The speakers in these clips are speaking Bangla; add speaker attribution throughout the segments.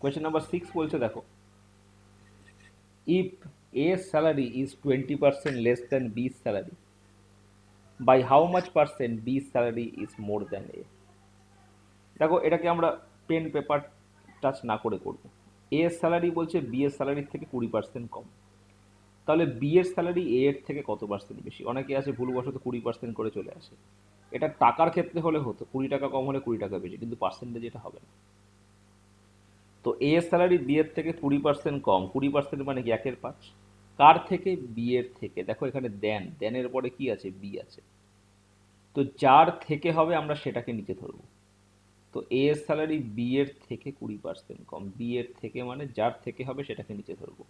Speaker 1: কোয়েশ্চেন নাম্বার 6 বলছে দেখো, if A salary is 20% less than B salary, by how much percent B salary is more than A. দেখো এটাকে আমরা পেন পেপার টাচ না করে করবো। এ এর স্যালারি বলছে বি এর স্যালারির থেকে 20% কম, তাহলে বি এর স্যালারি এ এর থেকে কত পার্সেন্ট বেশি? অনেকে আছে ভুলবশত 20% করে চলে আসে। এটা টাকার ক্ষেত্রে হলে হতো 20 টাকা কম হলে 20 টাকা বেশি, কিন্তু পার্সেন্টেজ এটা হবে না। তো এ এর স্যালারি বি এর থেকে 20% কম, 20% মানে কি 1/5। কার থেকে? বি এর থেকে। দেখো এখানে দেনের পরে কি আছে? বি আছে। তো যার থেকে হবে আমরা সেটাকে নিচে ধরবো। তো এ এর স্যালারি বি এর থেকে 20% কম, বি এর থেকে মানে যার থেকে হবে সেটাকে নিচে ধরবো।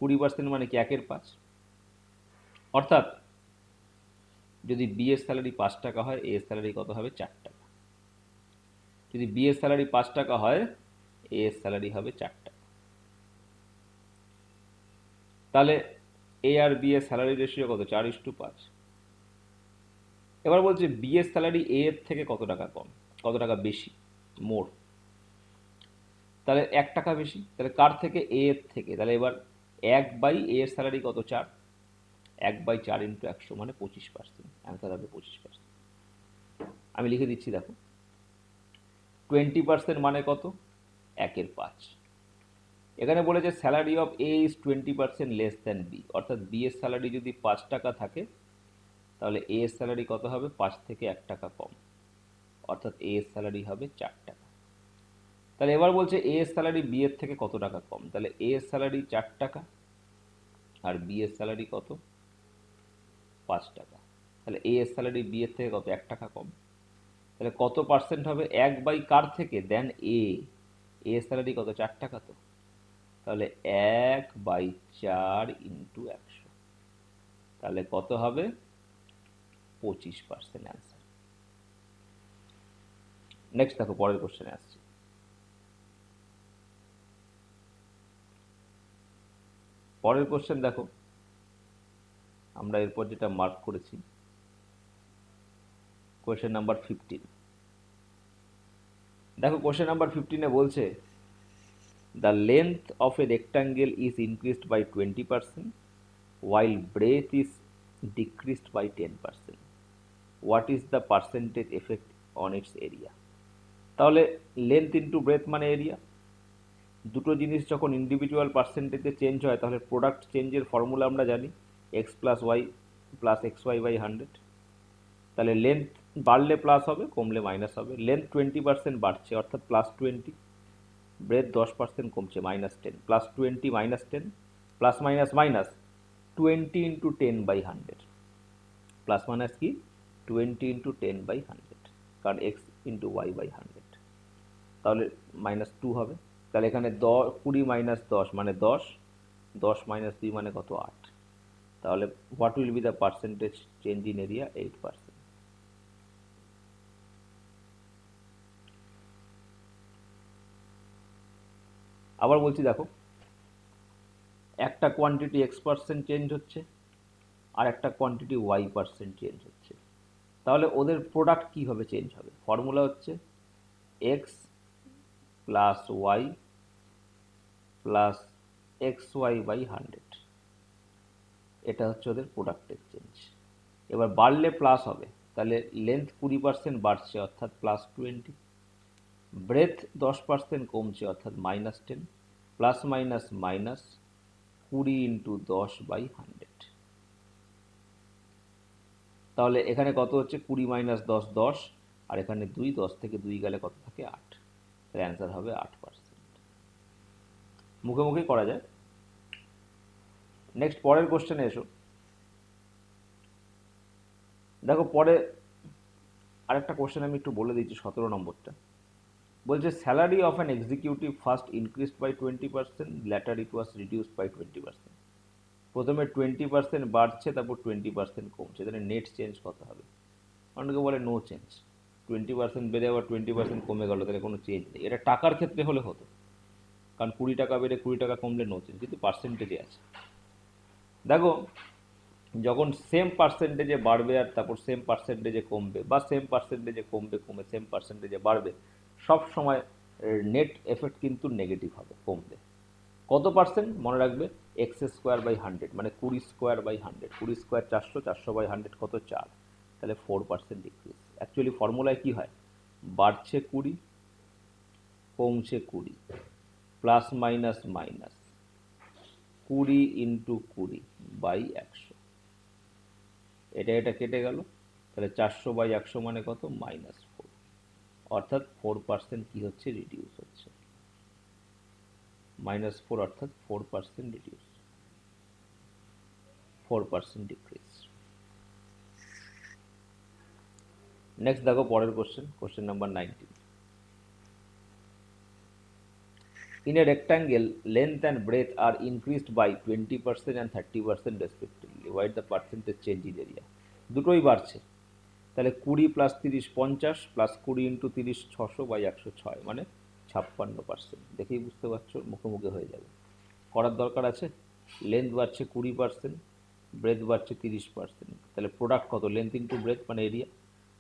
Speaker 1: 20% মানে কি 1/5। অর্থাৎ যদি বি এর স্যালারি 5 টাকা হয়, এ এর স্যালারি কত হবে? 4 টাকা। যদি বি এর স্যালারি 5 টাকা হয়, এ এর স্যালারি হবে 4 টাকা। তাহলে এ আর বি এর স্যালারি রেশিও কত? 4:5। এবার বলছে বি এর স্যালারি এ এর থেকে কত টাকা কম, কত টাকা বেশি? মোর। তাহলে 1 টাকা বেশি। তাহলে কার থেকে? এ এর থেকে। তাহলে এবার 1/, এ এর স্যালারি কত? 4। 1/4 ইন্টু 100 মানে 25%। অ্যান্সার হবে 25%। আমি লিখে দিচ্ছি দেখো, 20% মানে কত? 1/5। এখানে বলেছে salary of A is 20% less than B, অর্থাৎ বি এর স্যালারি যদি 5 টাকা থাকে তাহলে এ এর স্যালারি কত হবে? 5 থেকে 1 টাকা কম, অর্থাৎ এ এর স্যালারি হবে 4 টাকা। তাহলে এবার বলছে এ এর স্যালারি বি এর থেকে কত টাকা কম? তাহলে এ এর স্যালারি 4 টাকা আর বি এর স্যালারি কত? 5 টাকা। তাহলে এ এর স্যালারি বি এর থেকে কত? 1 টাকা কম। তাহলে কত পার্সেন্ট হবে? 1/, কার থেকে? দেন এ। এ এর স্যালারি কত? 4 টাকা। তো তাহলে 1/4 ইন্টু 100, তাহলে কত হবে? 25% অ্যান্সার। নেক্সট দেখো, পরের কোশ্চেনে আসছি। পরের কোশ্চেন দেখো, আমরা এরপর যেটা মার্ক করেছি, কোয়েশ্চেন নাম্বার 15। দেখো কোয়েশ্চেন নাম্বার 15-এ বলছে the length of a rectangle is increased by 20% while breadth is decreased by 10%. What is the percentage effect on its area? তাহলে লেন্থ ইন্টু ব্রেথ মানে এরিয়া। দুটো জিনিস যখন ইন্ডিভিজুয়াল পার্সেন্টেজে চেঞ্জ হয় তাহলে প্রোডাক্ট চেঞ্জের ফর্মুলা আমরা জানি, x plus y plus x y by 100। তাহলে লেন্থ বাড়লে প্লাস হবে, কমলে মাইনাস হবে। লেন্থ 20% বাড়ছে অর্থাৎ +20, ব্রেথ 10% কমছে -10, +20 -10 plus minus minus 20 into 10/100, plus minus কি 20 ইন্টু 10/100, কারণ এক্স ইন্টু ওয়াই বাই 100। তাহলে -2 হবে। তাহলে এখানে 20 মাইনাস 10 মানে 10, 10 মাইনাস 2 মানে কত? 8। তাহলে what will be the percentage change in area? 8%। আবার বলছি দেখো, একটা কোয়ান্টিটি x% চেঞ্জ হচ্ছে আর একটা কোয়ান্টিটি y% চেঞ্জ হচ্ছে, তাহলে ওদের প্রোডাক্ট কীভাবে চেঞ্জ হবে? ফর্মুলা হচ্ছে x plus y plus x y by 100, এটা হচ্ছে ওদের প্রোডাক্টের চেঞ্জ। এবার বাড়লে প্লাস হবে, তাহলে লেন্থ 20% বাড়ছে অর্থাৎ +20, ব্রেথ 10% কমছে অর্থাৎ -10, প্লাস মাইনাস মাইনাস 20 ইন্টু 10/100। তাহলে এখানে কত হচ্ছে? 20 মাইনাস 10 10, আর এখানে 2, 10 থেকে 2 গেলে কত থাকে? 8। তাহলে অ্যান্সার হবে 8%। মুখে মুখেই করা যায়। নেক্সট পরের কোশ্চেনে এসো। দেখো পরে আরেকটা কোশ্চেন আমি একটু বলে দিচ্ছি, 17 নম্বরটা বলছে salary of an executive first increased by 20%, later it was reduced by 20%। প্রথমে 20% বাড়ছে, তারপর 20% কমছে, তাহলে নেট চেঞ্জ কত হবে? অনেকে বলে নো চেঞ্জ, 20% বেড়ে আবার 20% কমে গেল, তাহলে কোনো চেঞ্জ নেই। এটা টাকার ক্ষেত্রে হলে হতো, কারণ 20 টাকা বেড়ে 20 টাকা কমলে নো চেঞ্জ, কিন্তু পার্সেন্টেজে আছে। দেখো যখন সেম পার্সেন্টেজে বাড়বে আর তারপর সেম পার্সেন্টেজে কমবে, বা সেম পার্সেন্টেজে কমবে কমে সেম পার্সেন্টেজে বাড়বে, সব সময় নেট এফেক্ট কিন্তু নেগেটিভ হবে, কমবে। কত পার্সেন্ট মনে রাখবে? এক্স স্কোয়ার বাই 100, মানে 20 স্কোয়ার বাই 100, 20 স্কোয়ার 400, 400 বাই 100 কত? 4, তাহলে 4% ডিক্রিজ। অ্যাকচুয়ালি ফর্মুলায় কি হয়? বাড়ছে 20, কমছে 20, plus minus minus 20 into 20 by 100, এটা কেটে গেল, তাহলে 400 বাই 100 মানে কত? -4, অর্থাৎ 4% কি হচ্ছে? রিডিউস হচ্ছে। -4 অর্থাৎ 4% রিডিউস, 4% ডিক্রিজ। নেক্সট দেখো পরের question number 19। In a rectangle, length and breadth are increased by 20% and 30% respectively. What is the percentage change in area? দুটোই বাড়ছে, তাহলে 20 প্লাস 30 50, প্লাস 20 ইন্টু 30 600 বাই 106, মানে 56%। দেখেই বুঝতে পারছো, মুখোমুখি হয়ে যাবে, করার দরকার আছে। লেন্থ বাড়ছে 20%, ব্রেথ বাড়ছে 30%, তাহলে প্রোডাক্ট কত? লেন্থ ইন্টু ব্রেথ মানে এরিয়া।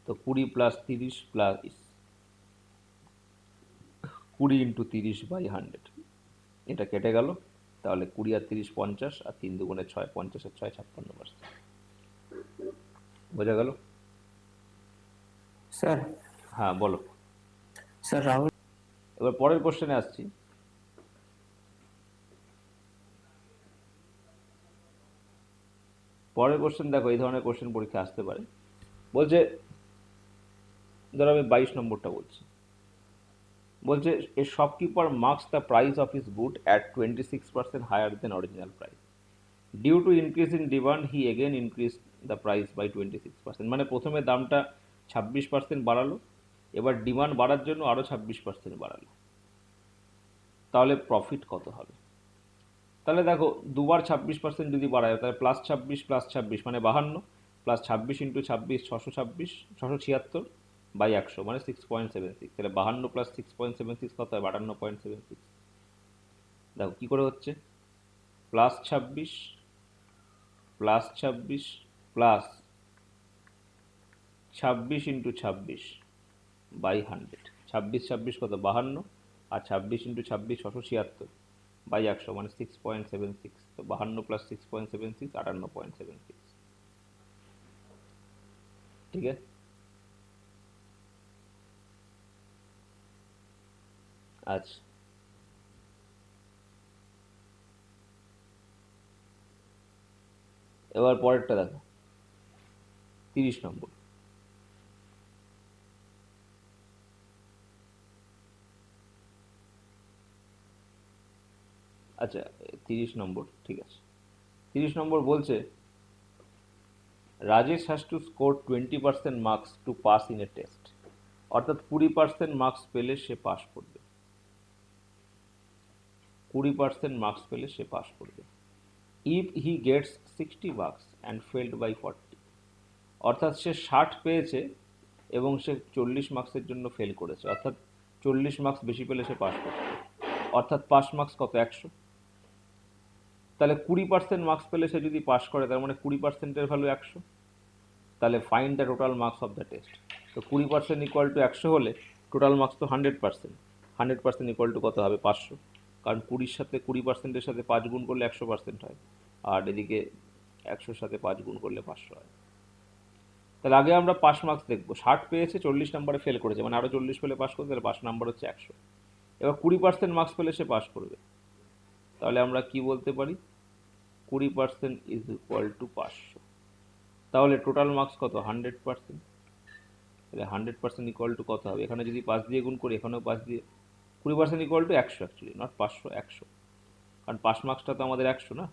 Speaker 1: তো 20 প্লাস 30 প্লাস 20 ইন্টু 30 বাই 100, এটা কেটে গেল, তাহলে 20 আর 30 50, আর 3 দুগুণে 6, 50 আর 6 56%। বোঝা গেল?
Speaker 2: স্যার
Speaker 1: হ্যাঁ বলো।
Speaker 2: স্যার রাহুল
Speaker 1: এবার পরের কোশ্চেনে আসছি। পরের কোশ্চেন দেখো, এই ধরনের কোশ্চেন পরীক্ষা আসতে পারে। বলছে, ধরো আমি 22 নম্বরটা বলছি। বলছে a shopkeeper marks the price of his good at 26% higher than original price. Due to increase in demand he again increase the price by 26%। মানে প্রথমে দামটা 26% বাড়ালো, এবার ডিমান্ড বাড়ার জন্য আরও 26% বাড়ালো, তাহলে প্রফিট কত হবে? তাহলে দেখো, দুবার 26% যদি বাড়ায়, তাহলে প্লাস 26 প্লাস 26 মানে 52, প্লাস 26 ইন্টু 26 626, 676 বাই 100 মানে 6.76, তাহলে 52 প্লাস 6.76 কত হয়? 52.76। দেখো কী করে হচ্ছে, plus 26 plus 26 plus 26 into 26 by 100, 26 26 কত? 52, আর 26 ইন্টু 26 676 বাই 100 মানে 6.76। তো 52 প্লাস 6.76 58.76, ঠিক আছে। আচ্ছা, এবার পরেরটা দেখো, 30 নম্বর। আচ্ছা, 30 নম্বর, ঠিক আছে। 30 নম্বর বলছে Rajesh has to score 20% marks to pass in a test, অর্থাৎ 20% মার্কস পেলে সে পাস করবে, 20% মার্কস পেলে সে পাস করবে। If he gets 60 marks and failed by 40, অর্থাৎ সে 60 পেয়েছে এবং সে 40 মার্কসের জন্য ফেল করেছে, অর্থাৎ 40 মার্কস বেশি পেলে সে পাস করবে, অর্থাৎ পাস মার্কস কত? 100। তাহলে 20% মার্কস পেলে সে যদি পাস করে, তার মানে 20%-এর ভ্যালু 100, তাহলে find the total marks of the test. তো 20% ইকুয়াল টু 100 হলে টোটাল মার্কস তো 100%, 100% ইকুয়াল টু কত হবে? 500, কারণ 20-র সাথে 20%-এর সাথে 5 গুণ করলে 100% হয়, আর এদিকে 100-র সাথে 5 গুণ করলে 500 হয়। তাহলে আগে আমরা পাস মার্কস দেখবো, 60 পেয়েছে, 40 নম্বরে ফেল করেছে, মানে আরও 40 পেলে পাস করবে, তাহলে পাস নাম্বার হচ্ছে 100। এবার 20% মার্কস পেলে সে পাস করবে, তাহলে আমরা কি বলতে পারি? 20% ইজ ইকুয়াল টু 500, তাহলে টোটাল মার্কস কত? 100%, তাহলে 100% ইকুয়াল টু কত হবে? এখানে যদি 5 দিয়ে গুণ করি, এখানেও 5 দিয়ে, 20% ইকুয়াল টু 100, অ্যাকচুয়ালি নট 500, 100, কারণ পাস মার্কসটা তো আমাদের 100 না,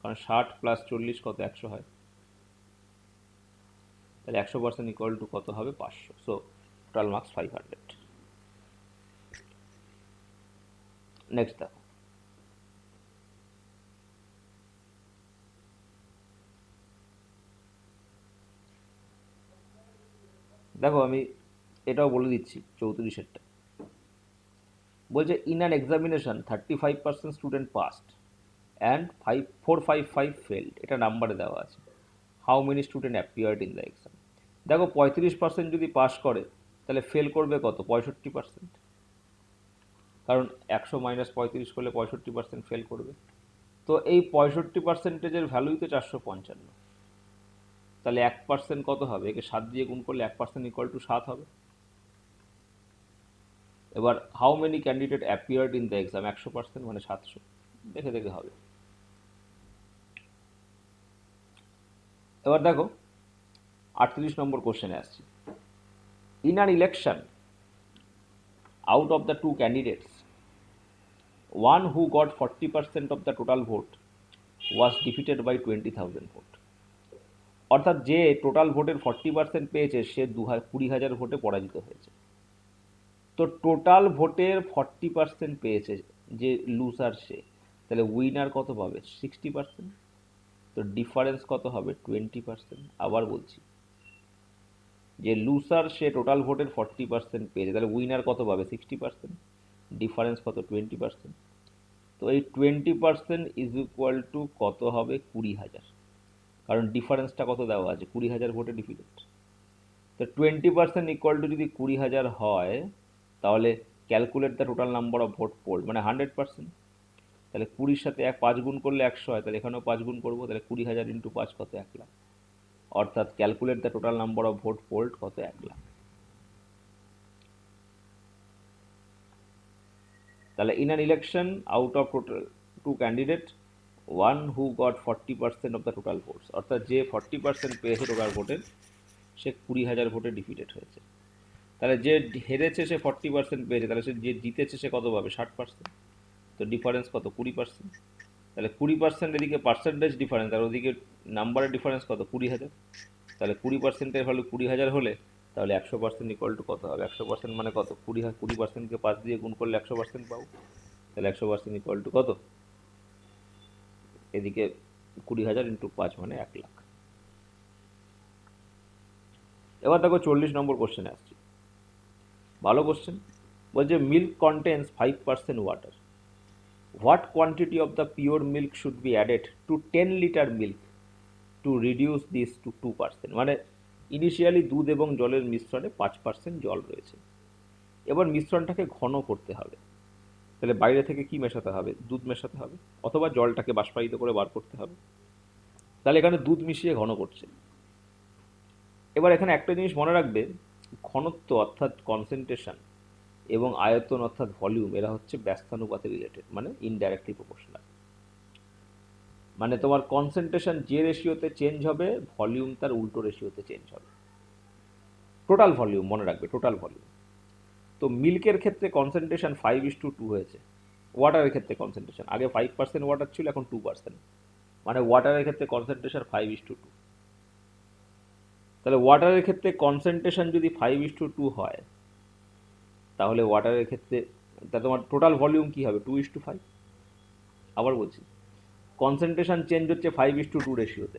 Speaker 1: কারণ 60 প্লাস 40 কত? 100 হয়, তাহলে 100% ইকুয়াল টু কত হবে? 500। So total marks 500। নেক্সট দেখো, দেখো আমি এটাও বলে দিচ্ছি 34-এরটা। বলছে in an examination 35% student passed and 455 failed, এটা নাম্বারে দেওয়া আছে। How many student appeared in the exam? দেখো 35% যদি পাস করে, তাহলে ফেল করবে কত? 65%। কারণ 100 - 35 করলে 65% ফেল করবে। তো এই 65%-এর ভ্যালুই তো 455। তাহলে 1% কত হবে? একে 7 দিয়ে গুণ করলে 1% ইকুয়াল টু 7 হবে। এবার how many candidate appeared in the exam? 100% মানে 700। দেখে দেখে হবে। এবার দেখো 38 নম্বর কোশ্চেনে আসছি। In an election, out of the two candidates, one who got 40% of the total vote was defeated by 20,000 vote. অর্থাৎ যে টোটাল ভোটের 40% পেয়েছে সে 20,000 ভোটে পরাজিত হয়েছে। তো টোটাল ভোটের 40% পেয়েছে যে লুজার সে, তাহলে উইনার কত পাবে? 60%। তো ডিফারেন্স কত হবে? 20%। আবার বলছি, যে লুজার সে টোটাল ভোটের 40% পেয়েছে, তাহলে উইনার কত পাবে? 60%। ডিফারেন্স কত? 20%। তো এই 20% ইজ ইকুয়াল টু কত হবে? 20,000। কারণ ডিফারেন্সটা কত দেওয়া আছে? 20,000 ভোটে ডিফিটেড। তো 20% ইকুয়াল টু যদি 20,000 হয়, তাহলে calculate the total number of vote pooled, মানে 100%। তাহলে 20-র সাথে 5 গুণ করলে 100 হয়, তাহলে এখানেও 5 গুণ করবো, তাহলে 20,000 ইন্টু 5 কত? 1 লাখ। অর্থাৎ calculate the total number of vote polled কত? 1 লাখ। তাহলে in an election out of total two candidate, one who got 40% of the total votes, অর্থাৎ যে 40% পেয়েছে টোটাল ভোটের, সে 20,000 ভোটে ডিফিটেড হয়েছে। তাহলে যে হেরেছে সে 40% পেয়েছে, তাহলে সে যে জিতেছে সে কত পাবে? 60%। তো ডিফারেন্স কত? 20%। তাহলে 20% এদিকে পার্সেন্টেজ ডিফারেন্স, আর ওদিকে নাম্বারের ডিফারেন্স কত? 20,000। তাহলে 20%-এর ভ্যালু 20,000 হলে তাহলে 100% ইকুয়াল টু কত হবে? 100% মানে কত? 20%-কে 5 দিয়ে গুণ করলে 100% পাবো। তাহলে 100% ইকুয়াল টু কত? এদিকে 20,000 ইন্টু 5 মানে 1 লাখ। এবার দেখো 40 নম্বর কোশ্চেনে আসছি। ভালো কোশ্চেন। বলছে milk contains 5% water, what quantity of the pure milk should be added to 10 litre milk to reduce this to 2%। মানে ইনিশিয়ালি দুধ এবং জলের মিশ্রণে 5% জল রয়েছে, এবার মিশ্রণটাকে ঘন করতে হবে। তাহলে বাইরে থেকে কি মেশাতে হবে? দুধ মেশাতে হবে, অথবা জলটাকে বাষ্পায়িত করে বার করতে হবে। তাহলে এখানে দুধ মিশিয়ে ঘন করছে। এবার এখানে একটা জিনিস মনে রাখবে, ঘনত্ব অর্থাৎ কনসেন্ট্রেশন এবং আয়তন অর্থাৎ ভলিউম, এরা হচ্ছে ব্যস্তানুপাতে রিলেটেড, মানে ইনডাইরেক্টলি প্রপোর্শনাল। মানে তোমার কনসেন্ট্রেশন যে রেশিওতে চেঞ্জ হবে, ভলিউম তার উল্টো রেশিওতে চেঞ্জ হবে। টোটাল ভলিউম মনে রাখবে, টোটাল ভলিউম। তো মিল্কের ক্ষেত্রে কনসেন্ট্রেশন 5:2 হয়েছে। ওয়াটারের ক্ষেত্রে কনসেন্ট্রেশন, আগে 5% ওয়াটার ছিল, এখন 2%। মানে ওয়াটারের ক্ষেত্রে কনসেন্ট্রেশন 5:2। তাহলে ওয়াটারের ক্ষেত্রে কনসেন্ট্রেশন যদি 5:2 হয়, তাহলে ওয়াটারের ক্ষেত্রে তা তোমার টোটাল ভলিউম কী হবে? 2:5। আবার বলছি, কনসেন্ট্রেশন চেঞ্জ হচ্ছে 5:2 রেশিওতে।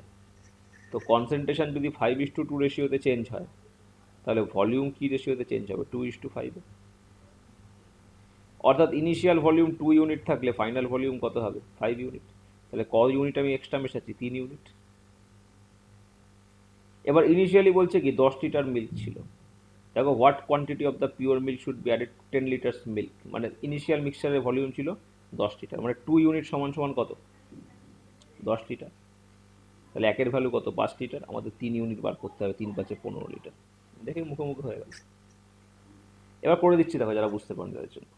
Speaker 1: তো কনসেন্ট্রেশন যদি 5:2 রেশিওতে চেঞ্জ হয়, তাহলে ভলিউম কী রেশিওতে চেঞ্জ হবে? 2:5। অর্থাৎ ইনিশিয়াল ভলিউম 2 ইউনিট থাকলে ফাইনাল ভলিউম কত হবে? 5 ইউনিট। তাহলে ক ইউনিট আমি এক্সট্রা মেশাচ্ছি? 3 ইউনিট। এবার ইনিশিয়ালি বলছে কি 10 লিটার মিল্ক ছিল। দেখো what quantity of the pure milk should be added 10 litres milk, মানে ইনিশিয়াল মিক্সচারের ভলিউম ছিল 10 লিটার, মানে 2 ইউনিট সমান সমান কত? 10 লিটার। তাহলে একের ভ্যালু কত? 5 লিটার। আমাদের 3 ইউনিট বার করতে হবে, 3×5 = 15 লিটার। দেখে মুখোমুখি হয়ে গেল। এবার করে দিচ্ছি, দেখো যারা বুঝতে পারেন তাদের জন্য।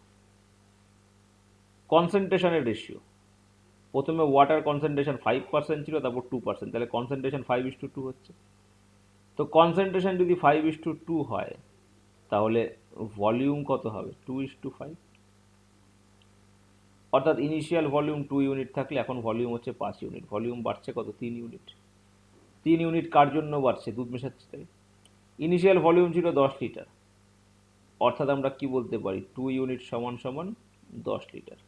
Speaker 1: কনসেন্ট্রেশনের রেশিও, প্রথমে ওয়াটার কনসেন্ট্রেশন 5% ছিল, তারপর 2%, তাহলে কনসেন্ট্রেশন 5:2 হচ্ছে। তো কনসেন্ট্রেশন যদি 5:2 হয়, তাহলে ভলিউম কত হবে? 2:5। অর্থাৎ ইনিশিয়াল ভলিউম 2 ইউনিট থাকলে এখন ভলিউম হচ্ছে 5 ইউনিট। ভলিউম বাড়ছে কত? 3 ইউনিট। 3 ইউনিট কার জন্য বাড়ছে? দুধ মেশাচ্ছে তাই। ইনিশিয়াল ভলিউম ছিল 10 লিটার, অর্থাৎ আমরা কি বলতে পারি? 2 ইউনিট সমান সমান 10 লিটার।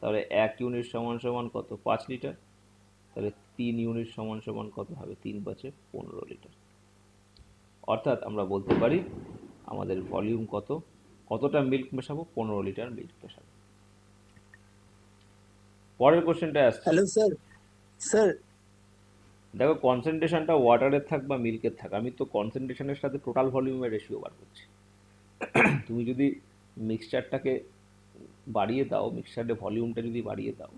Speaker 1: তাহলে 1 ইউনিট সমান সমান কত? 5 লিটার। তাহলে 3 ইউনিট সমান সমান কত হবে? 3×5 = 15 লিটার। অর্থাৎ আমরা বলতে পারি আমাদের ভলিউম কত, কতটা মিল্ক মেশাবো? 15 লিটার মিল্ক মেশাবো। পরের কোশ্চেনটা আসছি।
Speaker 2: Hello sir. স্যার
Speaker 1: দেখো কনসেন্ট্রেশনটা ওয়াটারের থাক বা মিল্কের থাক, আমি তো কনসেন্ট্রেশনের সাথে টোটাল ভলিউমের রেশিও বার করছি। তুমি যদি মিক্সচারটাকে বাড়িয়ে দাও, মিক্সচারের ভলিউমটা যদি বাড়িয়ে দাও,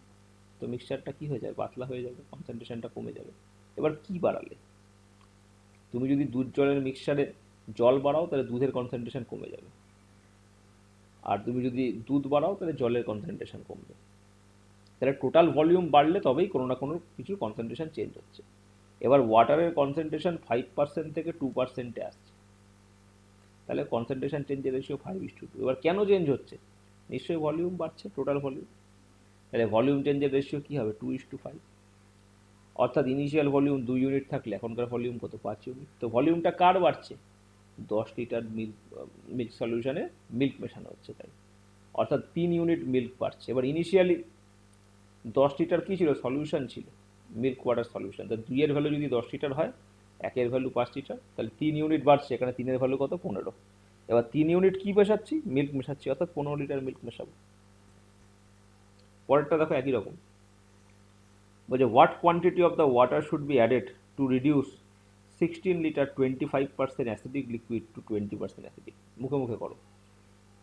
Speaker 1: তো মিক্সচারটা কী হয়ে যাবে, পাতলা হয়ে যাবে, কনসেন্ট্রেশনটা কমে যাবে। এবার কি বাড়ালে, তুমি যদি দুধ জলের মিক্সচারে জল বাড়াও তাহলে দুধের কনসেন্ট্রেশন কমে যাবে, আর তুমি যদি দুধ বাড়াও তাহলে জলের কনসেন্ট্রেশন কমবে। তাহলে টোটাল ভলিউম বাড়লে তবেই কোনো না কোনো কিছুর কনসেন্ট্রেশন চেঞ্জ হচ্ছে। এবার ওয়াটারের কনসেন্ট্রেশন 5% থেকে 2%-এ আসছে, তাহলে কনসেন্ট্রেশন চেঞ্জের রেশিও 5:2। এবার কেন চেঞ্জ হচ্ছে, নিশ্চয়ই ভলিউম বাড়ছে, টোটাল ভলিউম। তাহলে ভলিউম চেঞ্জের রেশিও কী হবে, 2:5। অর্থাৎ ইনিশিয়াল ভলিউম 2 ইউনিট থাকলে এখনকার ভলিউম কত, 5 ইউনিট। তো ভলিউমটা কার বাড়ছে, 10 লিটার মিল্ক সলিউশনে মিল্ক মেশানো হচ্ছে তাই, অর্থাৎ 3 ইউনিট মিল্ক বাড়ছে। এবার ইনিশিয়ালি 10 লিটার কী ছিল, সলিউশন ছিল, মিল্ক ওয়াটার সলিউশন। তা 2-এর ভ্যালু যদি 10 লিটার হয়, 1-এর ভ্যালু 5 লিটার, তাহলে 3 ইউনিট বাড়ছে, এখানে 3-এর ভ্যালু কত, 15। এবার 3 ইউনিট কী মেশাচ্ছি, মিল্ক মেশাচ্ছি, অর্থাৎ 15 লিটার মিল্ক মেশাবো। পরেরটা দেখো একই রকম, বলছে what quantity of the water should be added to reduce 16 litre 25% acidic liquid to 20% acidic. মুখে মুখে করো।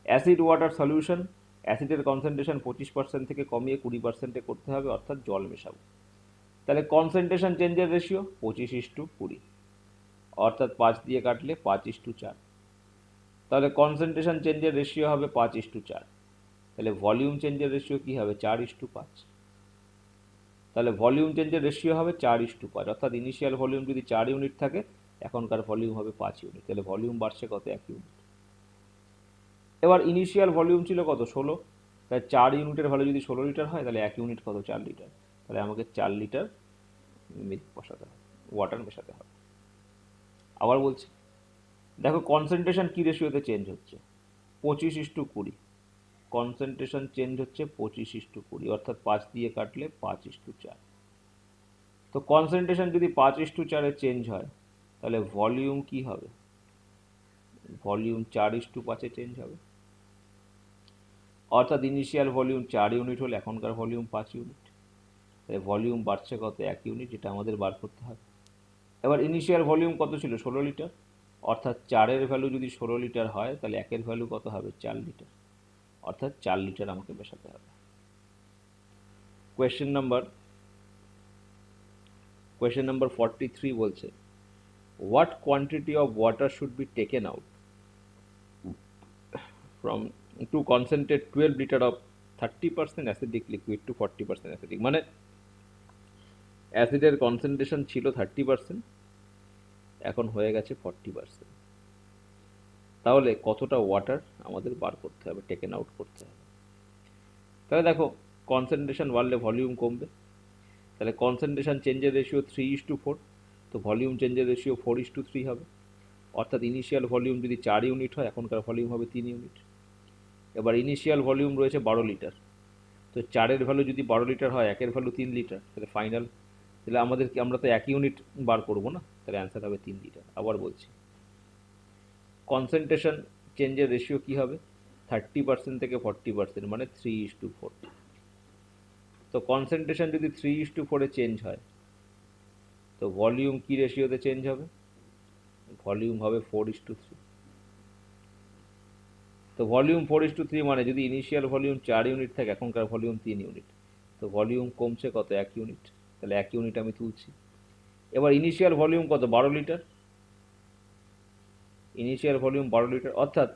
Speaker 1: অ্যাসিড ওয়াটার সলিউশন, অ্যাসিডের কনসেন্ট্রেশন 25% থেকে কমিয়ে 20%-এ করতে হবে, অর্থাৎ জল মেশাবো। তাহলে কনসেন্ট্রেশন চেঞ্জের রেশিও 25:20, অর্থাৎ 5 দিয়ে কাটলে 5:4। তাহলে কনসেন্ট্রেশন চেঞ্জের রেশিও হবে 5:4। তাহলে ভলিউম চেঞ্জের রেশিও কী হবে, 4:5। তাহলে ভলিউম চেঞ্জের রেশিও হবে 4:5, অর্থাৎ ইনিশিয়াল ভলিউম যদি 4 ইউনিট থাকে, এখনকার ভলিউম হবে 5 ইউনিট। তাহলে ভলিউম বাড়ছে কত, 1 ইউনিট। এবার ইনিশিয়াল ভলিউম ছিল কত, 16। তাই 4 ইউনিটের ভ্যালু যদি 16 লিটার হয়, তাহলে 1 ইউনিট কত, 4 লিটার। তাহলে আমাকে 4 লিটার মিল্ক বসাতে হবে, ওয়াটার মেশাতে হবে। আবার বলছি, দেখো কনসেন্ট্রেশন কী রেশিওতে চেঞ্জ হচ্ছে, 25:20। কনসেন্ট্রেশন চেঞ্জ হচ্ছে 25:20, অর্থাৎ 5 দিয়ে কাটলে 5:4। তো কনসেন্ট্রেশন যদি 5:4-এ চেঞ্জ হয়, তাহলে ভলিউম কি হবে, ভলিউম 4:5-এ চেঞ্জ হবে। অর্থাৎ ইনিশিয়াল ভলিউম 4 ইউনিট হলে এখনকার ভলিউম 5 ইউনিট। তাই ভলিউম বাড়ছে কত, 1 ইউনিট, যেটা আমাদের বার করতে হবে। এবার ইনিশিয়াল ভলিউম কত ছিল, 16 লিটার, অর্থাৎ 4-এর ভ্যালু যদি 16 লিটার হয়, তাহলে 1-এর ভ্যালু কত হবে, 4 লিটার, অর্থাৎ 4 লিটার আমাকে মেশাতে হবে। কোয়েশ্চেন নাম্বার 43 বলছে, what quantity of water should be taken out from to concentrate 12 liter of 30% acidic liquid to 40% acidic। মানে অ্যাসিডের কনসেন্ট্রেশন ছিল 30%, এখন হয়ে গেছে 40%। তাহলে কতটা ওয়াটার আমাদের বার করতে হবে, টেকেন আউট করতে হবে। তাহলে দেখো কনসেন্ট্রেশন বাড়লে ভলিউম কমবে, তাহলে কনসেন্ট্রেশন চেঞ্জের রেশিও 3:4, তো ভলিউম চেঞ্জের রেশিও 4:3 হবে। অর্থাৎ ইনিশিয়াল ভলিউম যদি 4 ইউনিট হয়, এখনকার ভলিউম হবে 3 ইউনিট। এবার ইনিশিয়াল ভলিউম রয়েছে 12 লিটার, তো 4-এর ভ্যালু যদি 12 লিটার হয়, 1-এর ভ্যালু 3 লিটার, তাহলে ফাইনাল, তাহলে আমরা তো 1 ইউনিট বার করবো না, তাহলে অ্যান্সার হবে 3 লিটার। আবার বলছি, কনসেন্ট্রেশন চেঞ্জের রেশিও কী হবে, 30% থেকে 40%, মানে 3:4। তো কনসেন্ট্রেশন যদি 3:4-এ চেঞ্জ হয়, তো ভলিউম কী রেশিওতে চেঞ্জ হবে, ভলিউম হবে 4:3। তো ভলিউম 4:3 মানে যদি ইনিশিয়াল ভলিউম 4 ইউনিট থাকে, এখনকার ভলিউম 3 ইউনিট, তো ভলিউম কমছে কত, 1 ইউনিট। তাহলে 1 ইউনিট আমি তুলছি। এবার ইনিশিয়াল ভলিউম কত, 12 লিটার, ইনিশিয়াল ভলিউম 12 লিটার, অর্থাৎ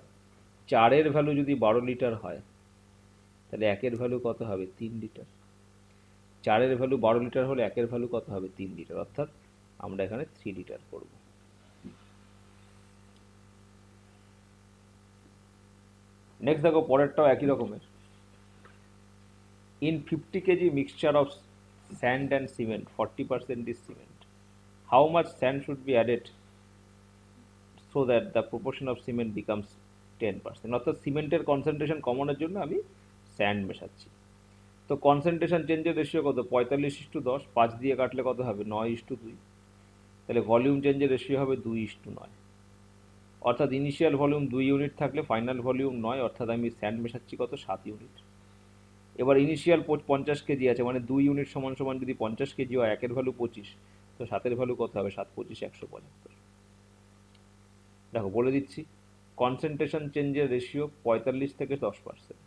Speaker 1: 4-এর ভ্যালু যদি 12 লিটার হয়, তাহলে 1-এর ভ্যালু কত হবে, 3 লিটার। 4-এর ভ্যালু 12 লিটার হলে 1-এর ভ্যালু কত হবে, 3 লিটার, অর্থাৎ আমরা এখানে 3 লিটার করব। নেক্সট দেখো পরেরটাও একই রকমের। In 50 kg mixture of sand and cement, 40% is cement. How much sand should be added so that the proportion of cement becomes 10%? অর্থাৎ সিমেন্টের কনসেন্ট্রেশন কমানোর জন্য আমি স্যান্ড মেশাচ্ছি। তো কনসেন্ট্রেশন চেঞ্জের রেশিও কত, 45:10, 5 দিয়ে কাটলে কত হবে, 9:2। তাহলে ভলিউম চেঞ্জের রেশিও হবে 2:9। অর্থাৎ ইনিশিয়াল ভলিউম 2 ইউনিট থাকলে ফাইনাল ভলিউম 9, অর্থাৎ আমি স্যান্ড মেশাচ্ছি কত, 7 ইউনিট। এবার ইনিশিয়াল 50 কেজি আছে, মানে 2 ইউনিট সমান সমান যদি 50 কেজি হয়, 1-এর ভ্যালু 25, তো 7-এর ভ্যালু কত হবে? 7 25 175। দেখো বলে দিচ্ছি, কনসেন্ট্রেশন চেঞ্জের রেশিও 45 থেকে 10%।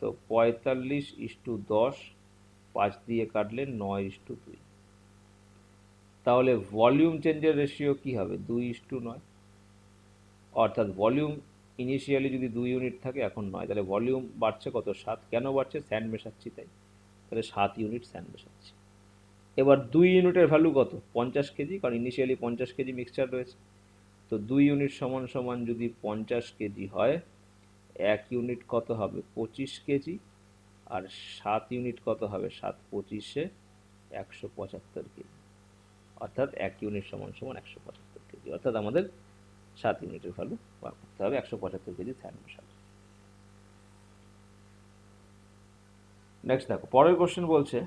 Speaker 1: তো 45:10, 5 দিয়ে কাটলে 9:2। তাহলে ভলিউম চেঞ্জের রেশিও কি হবে? 2:9। অর্থাৎ ভলিউম ইনিশিয়ালি যদি 2 ইউনিট থাকে, এখন 9, তাহলে ভলিউম বাড়ছে কত? 7। কেন বাড়ছে? স্যান্ড মেশাচ্ছি তাই। তাহলে 7 ইউনিট স্যান্ড মেশাচ্ছি। এবার 2 ইউনিটের ভ্যালু কত? 50 কেজি, কারণ ইনিশিয়ালি 50 কেজি মিক্সচার রয়েছে। তো 2 ইউনিট সমান সমান যদি 50 কেজি হয়, 1 ইউনিট কত হবে? 25 কেজি। আর 7 ইউনিট কত হবে? 7 25-এ 175 কেজি। অর্থাৎ 1 ইউনিট সমান সমান 175 কেজি। অর্থাৎ আমাদের 7 ইউনিটের ভ্যালু বার করতে হবে 175 কেজি স্যান্ড মেশালে। নেক্সট দেখো, পরের কোশ্চেন বলছে,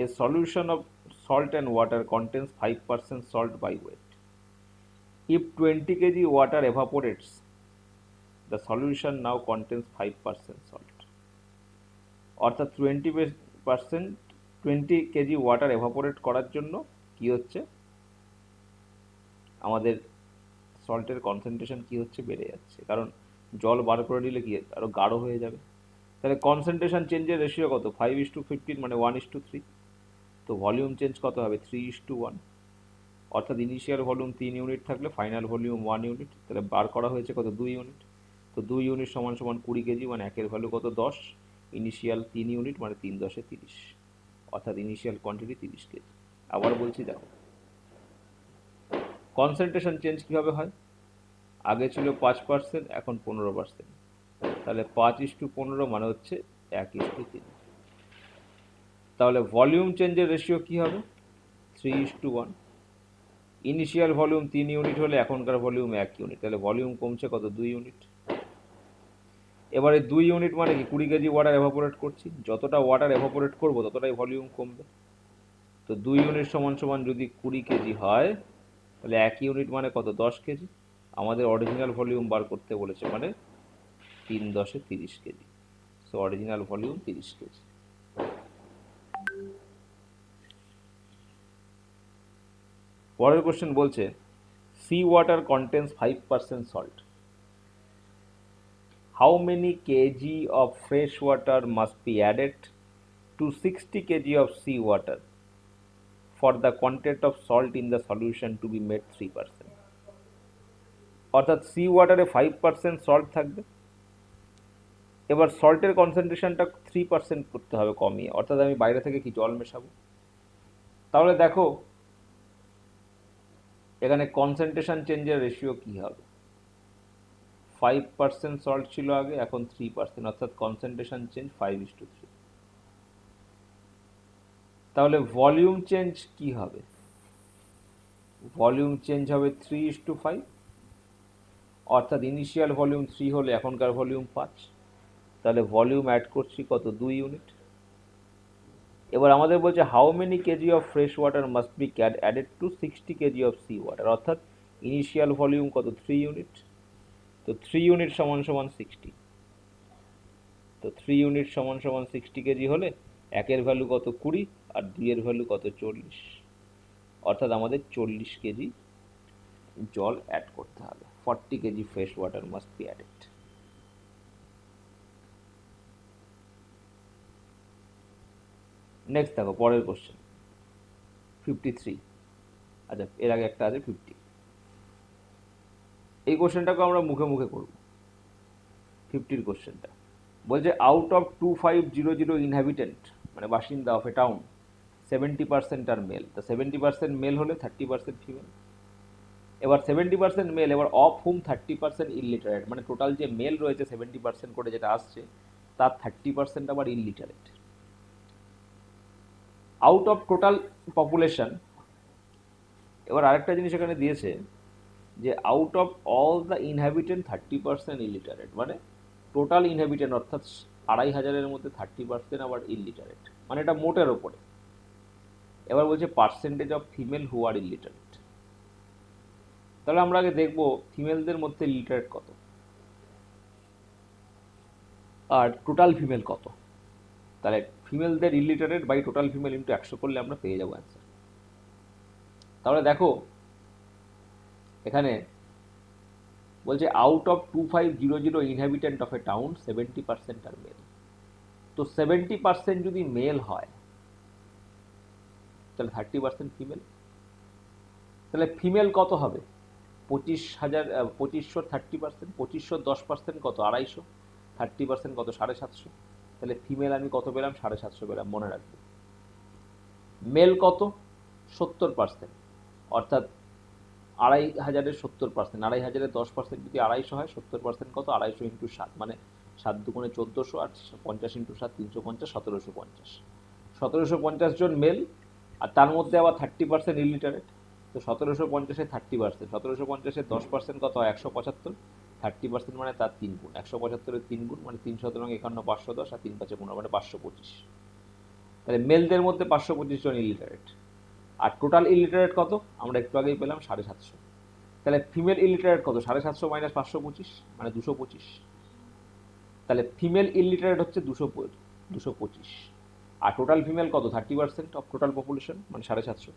Speaker 1: a solution of salt and water contains 5% salt by weight. If 20 kg water evaporates, the solution now contains 5% salt. অর্থাৎ 20 কেজি ওয়াটার এভাপোরেট করার জন্য কি হচ্ছে? আমাদের সল্টের কনসেন্ট্রেশন কি হচ্ছে? বেড়ে যাচ্ছে, কারণ জল বার করে নিলে কি আরও গাঢ় হয়ে যাবে। তাহলে কনসেন্ট্রেশন চেঞ্জের রেশিও কত? 5:15, মানে 1:3। তো ভলিউম চেঞ্জ কত হবে? 3:1। অর্থাৎ ইনিশিয়াল ভলিউম 3 ইউনিট থাকলে ফাইনাল ভলিউম 1 ইউনিট। তাহলে বার করা হয়েছে কত? 2 ইউনিট। তো 2 ইউনিট সমান সমান 20 কেজি, মানে 1-এর ভ্যালু কত? 10। ইনিশিয়াল 3 ইউনিট, মানে 3 10 30। অর্থাৎ ইনিশিয়াল কোয়ান্টিটি 30 কেজি। আবার বলছি দেখো, কনসেন্ট্রেশন চেঞ্জ কীভাবে হয়? আগে ছিল 5%, এখন 15%। তাহলে 5:15 মানে হচ্ছে 1:3। তাহলে ভলিউম চেঞ্জের রেশিও কী হবে? 3:1। ইনিশিয়াল ভলিউম 3 ইউনিট হলে এখনকার ভলিউম 1 ইউনিট, তাহলে ভলিউম কমছে কত? 2 ইউনিট। এবারে 2 ইউনিট মানে কি? 20 কেজি ওয়াটার এভাপোরেট করছি, যতটা ওয়াটার এভাপোরেট করবো ততটাই ভলিউম কমবে। তো 2 ইউনিট সমান সমান যদি 20 কেজি হয়, তাহলে 1 ইউনিট মানে কত? 10 কেজি। আমাদের অরিজিনাল ভলিউম বার করতে বলেছে, মানে 3 10-এ 30 kg. So original volume 30 kg. পরের কোশ্চেন বলছে, sea water contains 5% salt. How many kg of fresh water must be added to 60 kg of sea water for the content of salt in the solution to be made 3%? অর্থাৎ সি ওয়াটারে 5% সল্ট থাকবে। এবার সল্টের কনসেন্ট্রেশনটা 3% করতে হবে কমিয়ে, অর্থাৎ আমি বাইরে থেকে কি জল মেশাবো। তাহলে দেখো এখানে কনসেন্ট্রেশন চেঞ্জের রেশিও কি হবে? 5% সল্ট ছিল আগে, এখন 3%, অর্থাৎ কনসেন্ট্রেশন চেঞ্জ 5:3। তাহলে ভলিউম চেঞ্জ কি হবে? ভলিউম চেঞ্জ হবে 3:5। অর্থাৎ ইনিশিয়াল ভলিউম 3 হলে এখনকার ভলিউম 5। তাহলে ভলিউম অ্যাড করছি কত? 2 ইউনিট। এবার আমাদের বলছে how many kg of fresh water must be added to 60 kg of sea water. অর্থাৎ ইনিশিয়াল ভলিউম কত? 3 ইউনিট। তো 3 ইউনিট সমান সমান 60। তো 3 ইউনিট সমান সমান 60 কেজি হলে 1-এর ভ্যালু কত? 20, আর 2-এর ভ্যালু কত? 40। অর্থাৎ আমাদের 40 কেজি জল অ্যাড করতে হবে। 40 KG fresh water must be added. Next দেখো, পরের কোশ্চেন 53। আচ্ছা, এর আগে একটা আছে 50। এই কোশ্চেনটাকে আমরা মুখে মুখে করব। 50-র কোশ্চেনটা বলছে, আউট অফ 2500 ইনহ্যাবিটেন্ট, মানে বাসিন্দা of a town, 70% R male. তো 70% মেল হলে 30% ফিমেল। এবার 70% মেল, এবার অফ হুম 30% ইলিটারেট, মানে টোটাল যে মেল রয়েছে 70% করে যেটা আসছে, তার 30% আবার illiterate. Out of total population, এবার আরেকটা জিনিস এখানে দিয়েছে যে out of all the inhabitant 30% illiterate, মানে টোটাল ইনহ্যাবিটেন্ট অর্থাৎ 2500-এর মধ্যে 30% আবার ইলিটারেট, মানে এটা মোটের ওপরে। এবার বলছে percentage of female who are illiterate. তাহলে আমরা আগে দেখব ফিমেলদের মধ্যে ইলিটারেট কত আর টোটাল ফিমেল কত। তাহলে ফিমেলদের illiterate by total female into 100 করলে আমরা পেয়ে যাবো অ্যান্সার। তাহলে দেখো এখানে বলছে out of 2500 inhabitant of a town 70% R male. তো 70% যদি মেল হয় তাহলে 30% ফিমেল। তাহলে ফিমেল কত হবে? 25,000, 2500 30%, 2500 10% কত? 250। 30% কত? 750। তাহলে ফিমেল আমি কত পেলাম? 750 পেলাম, মনে রাখবো। মেল কত? 70%, অর্থাৎ 2500-এর 70%, 2500-এর 10% যদি 250 হয়, 70% কত? 250 ইন্টু 7, মানে 7 দুগুণে 1400, আর 50 ইন্টু 7 350, 1750। 1750 জন মেল, আর তার মধ্যে আবার 30% ইলিটারেট। তো 1750-এ 30%, 1750-এর 10% কত হয়? 175। 30% মানে তার 3 গুণ, 175-এর 3 গুণ মানে 3 শতরং 51, 510, আর 3 5 15 মানে 525। তাহলে মেলদের মধ্যে 525 জন ইলিটারেট। আর টোটাল ইলিটারেট কত? আমরা একটু আগেই পেলাম 750। তাহলে ফিমেল ইলিটারেট কত? 750 মাইনাস 525 মানে 225। তাহলে ফিমেল ইলিটারেট হচ্ছে 225। আর টোটাল ফিমেল কত? 30% অফ টোটাল পপুলেশন, মানে 750।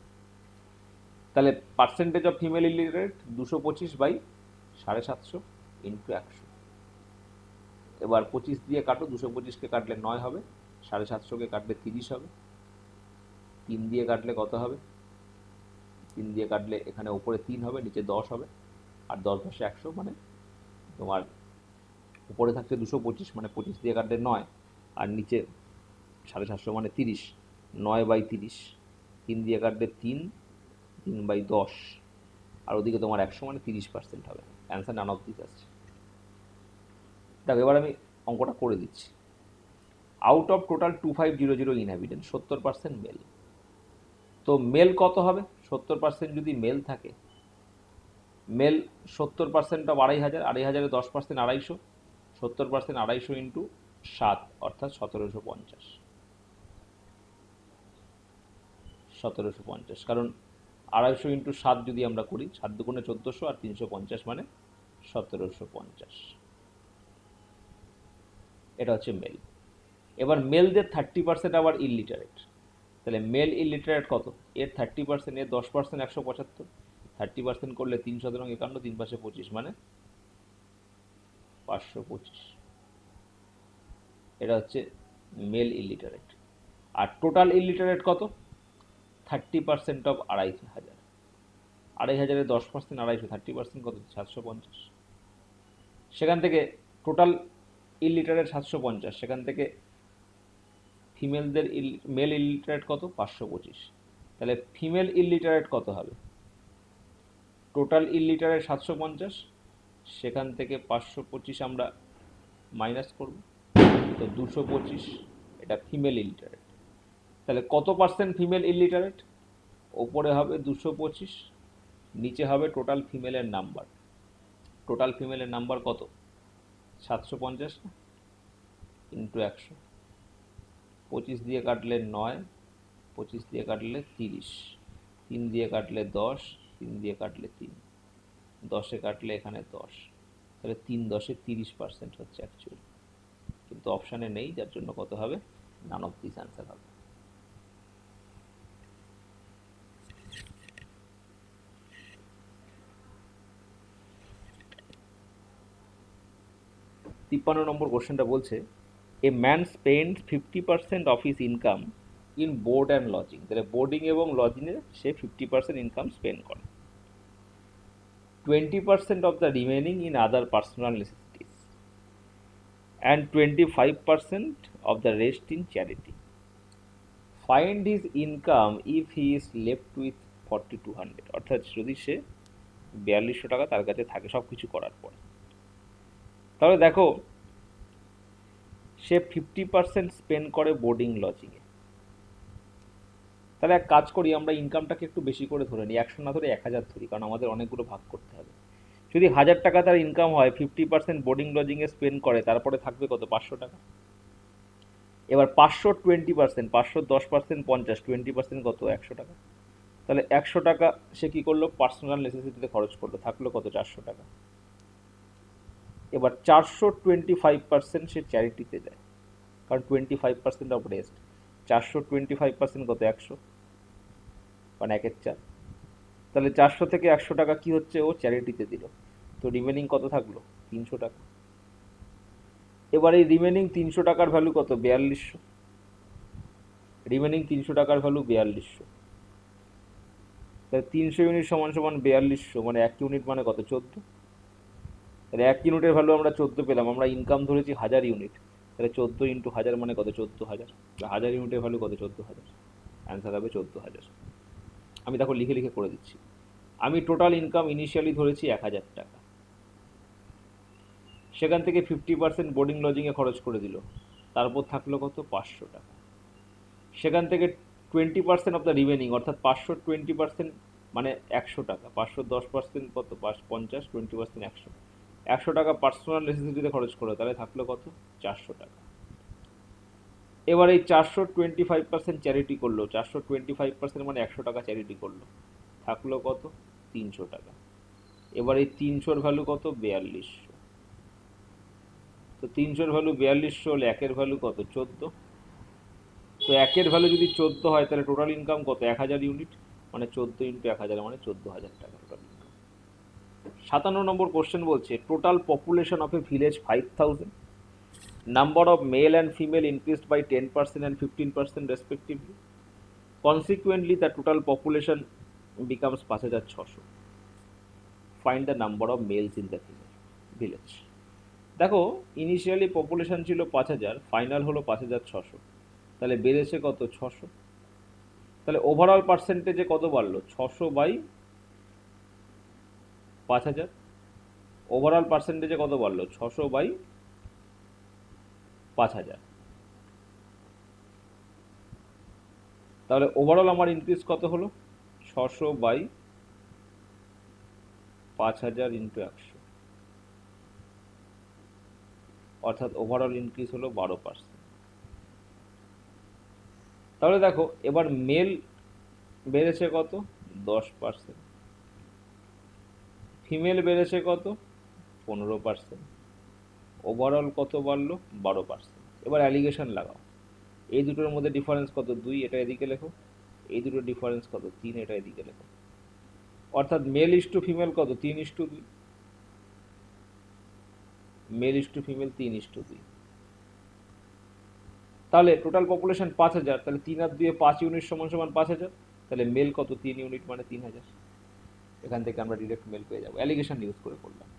Speaker 1: তাহলে percentage of female illiterate 225/750 into 100। এবার 25 দিয়ে কাটো, 225-কে কাটলে 9 হবে, 750-কে কাটলে 30 হবে, 3 দিয়ে কাটলে কত হবে? 3 দিয়ে কাটলে এখানে উপরে 3 হবে, নিচে 10 হবে, আর 10 10 100, মানে তোমার উপরে থাকছে 225, মানে 25 দিয়ে কাটলে 9, আর নিচে 750 মানে 30, 9/30, 3 দিয়ে কাটলে 3, 3/10, আর ওদিকে তোমার 100 মানে 30% হবে। অ্যান্সার নান অফ দিস আসছে। দেখো এবার আমি অঙ্কটা করে দিচ্ছি। Out of total 2500 inhabitant 70% male. তো মেল কত হবে? 70% যদি মেল থাকে, মেল 70% অফ 2500, 2500-এর 10% 250, 70% 250 ইন্টু 7, অর্থাৎ 1750। 1750, কারণ 250 ইন্টু 7 যদি আমরা করি, 7 দুগুণে 1400, আর 350 মানে 1750। এটা হচ্ছে মেল। এবার মেলদের 30% আবার ইলিটারেট। তাহলে মেল ইলিটারেট কত? এর 30%, এর 10% 175, 30% করলে 3 শতরং 51, 3 5 25 মানে 525। এটা হচ্ছে মেল ইলিটারেট। আর টোটাল ইলিটারেট কত? 30% অফ 2500, 2500-এর 10% 250, 30% কত? 750। সেখান থেকে টোটাল ইলিটারেট 750, সেখান থেকে ফিমেলদের মেল ইলিটারেট কত? 525। তাহলে ফিমেল ইলিটারেট কত হবে? টোটাল ইলিটারেট 750, সেখান থেকে 525 আমরা মাইনাস করব, তো 225। এটা ফিমেল ইলিটারেট। তাহলে কত পার্সেন্ট ফিমেল ইলিটারেট? ওপরে হবে 225, নিচে হবে টোটাল ফিমেলের নাম্বার। টোটাল ফিমেলের নাম্বার কত? 750 ইন্টু 100। 25 দিয়ে কাটলে 9, 25 দিয়ে কাটলে 30, 3 দিয়ে কাটলে 10, 3 দিয়ে কাটলে 3, 10-এ কাটলে এখানে 10। তাহলে 3 10-এ 30% হচ্ছে অ্যাকচুয়ালি, কিন্তু অপশানে নেই, যার জন্য কত হবে? নান অফ দিস অ্যান্সার হবে। তিপ্পান্ন নম্বর কোশ্চেনটা বলছে a man spend 50% of his income in board and lodging. তাহলে বোর্ডিং এবং লজিংয়ে সে 50% ইনকাম স্পেন্ড করে, 20% of the remaining in other personal necessities, and 25% of the rest in charity. Find his income if he is left with 4200, অর্থাৎ যদি সে 4200 টাকা তার কাছে থাকে সব কিছু করার পর। তাহলে দেখো সে 50% স্পেন্ড করে বোর্ডিং লজিংয়ে। তাহলে এক কাজ করি, আমরা ইনকামটাকে একটু বেশি করে ধরে নিই, 100 না ধরে 1000 ধরি, কারণ আমাদের অনেকগুলো ভাগ করতে হবে। যদি 1000 টাকা তার ইনকাম হয়, 50% বোর্ডিং লজিংয়ে স্পেন্ড করে, তারপরে থাকবে কত? 500 টাকা। এবার 500 20%, 500 10% 50, 20% কত? 100 টাকা। তাহলে 100 টাকা সে কী করলো? পার্সোনাল নেসেসিটিতে খরচ করলো, থাকলো কত? 400 টাকা। এবার 425% সে চ্যারিটিতে যায়, কারণ 25% অফ রেস্ট। 425% কত? 100, মানে 1/4। তাহলে 400 থেকে 100 টাকা কি হচ্ছে, ও চ্যারিটিতে দিল। তো রিমেনিং কত থাকলো, 300 টাকা। এবার এই রিমেনিং 300 টাকার ভ্যালু কত, 4200। রিমেনিং 300 টাকার ভ্যালু 4200। তাহলে 300 ইউনিট সমান সমান 4200, মানে 1 ইউনিট মানে কত, 14। তাহলে 1 ইউনিটের ভ্যালু আমরা 14 পেলাম, আমরা ইনকাম ধরেছি 1000 ইউনিট। তাহলে 14 ইন্টু 1000 মানে কত, 14,000। 1000 ইউনিটের ভ্যালু কত, 14,000। অ্যান্সার হবে 14,000। আমি দেখো লিখে লিখে করে দিচ্ছি। আমি টোটাল ইনকাম ইনিশিয়ালি ধরেছি 1000 টাকা, সেখান থেকে 50% বোর্ডিং লজিংয়ে খরচ করে দিল, তারপর থাকলো কত, 500 টাকা। সেখান থেকে 20% অফ দ্য রিমেনিং, অর্থাৎ 520% মানে 100 টাকা। 510% কত, 50, 20% 100। 100 টাকা পার্সোনাল নেসেসিটিতে খরচ করো, তাহলে থাকলো কত, 400 টাকা। এবার এই 425% চ্যারিটি করলো, 425% মানে 100 টাকা চ্যারিটি করলো, থাকলো কত, 300 টাকা। এবার এই 300-র ভ্যালু কত, 4200। তো 300-র ভ্যালু 4200 হলে 1-এর ভ্যালু কত, 14। তো 1-এর ভ্যালু যদি 14 হয়, তাহলে টোটাল ইনকাম কত, 1000 ইউনিট, মানে 14 ইন্টু 1000 মানে 14,000 টাকা টোটাল ইনকাম। 57 নম্বর কোশ্চেন বলছে, total population of a village 5000, number of male and female increased by 10% and 15% respectively, consequently the total population becomes 5600। Find the number of males in the village. দেখো, ইনিশিয়ালি পপুলেশন ছিল 5000, ফাইনাল হলো 5600, তাহলে বেড়েছে কত, 600। তাহলে ওভারঅল পার্সেন্টেজে কত বাড়লো, 600/5000। ওভারঅল পার্সেন্টেজে কত বাড়লো, 600/5000। তাহলে ওভারঅল আমার ইনক্রিজ কত হলো, 600/5000 ইন্টু 100, অর্থাৎ ওভারঅল ইনক্রিজ হলো 12%। তাহলে দেখো, এবার মেল বেড়েছে কত, 10%, ফিমেল বেড়েছে কত, 15%, ওভারঅল কত বাড়লো, 12%। এবার অ্যালিগেশন লাগাও। এই দুটোর মধ্যে ডিফারেন্স কত, 2, এটা এদিকে লেখো। এই দুটোর ডিফারেন্স কত, 3, এটা এদিকে লেখো। অর্থাৎ মেল ইস টু ফিমেল কত, 3:2। Mail is to female 3:2। তাহলে টোটাল পপুলেশন 5000, তাহলে 3 আর 2 5 ইউনিট সমান সমান 5000। তাহলে মেল কত, 3 ইউনিট মানে 3000। এখান থেকে আমরা ডিরেক্ট মেল পেয়ে যাবো, অ্যালিগেশন ইউজ করে করলাম।